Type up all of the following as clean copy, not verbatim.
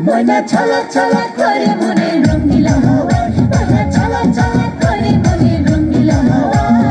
ময়না ছলক ছলক করে মনে রঙিলা হাওয়ায় ময়না ছলক ছলক করে মনে রঙিলা হাওয়ায়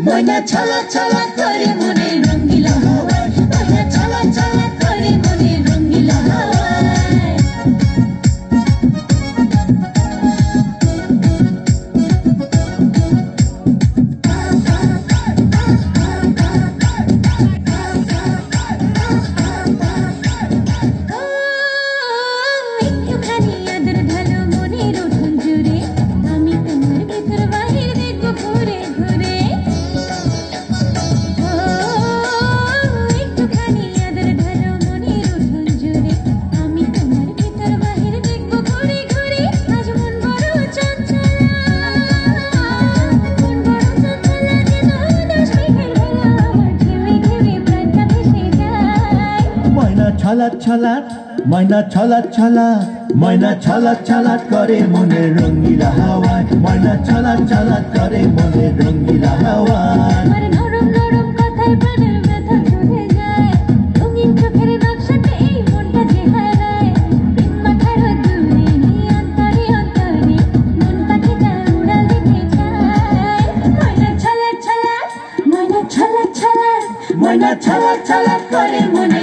ময়না ছলক ছলক করে মনে রঙিলা হাওয়ায় ময়না ছলক ছলক করে মনে রঙিলা হাওয়ায় একটুখানি আদর ঢালো মনের উঠোন জুড়ে আমি তোমার ভিতর বাহির দেখবো ঘুরে ঘুরে ছলক ছলক ময়না ছলক ছলক ময়না ছলক ছলক করে মনে রঙিলা হাওয়ায় ময়না ছলক ছলক করে মনে রঙিলা হাওয়ায় নরম নরম কথায় প্রাণের ব্যথা চলে যায় রঙিন চোখের নকশাতে এই মনটা যে হারায় প্রেম মাথার দূরে অন্তরে অন্তরে মন পাখিটা উড়াল দিতে চায় ময়না ছলক ছলক ময়না ছলক ছলক ময়না ছলক ছলক করে মনে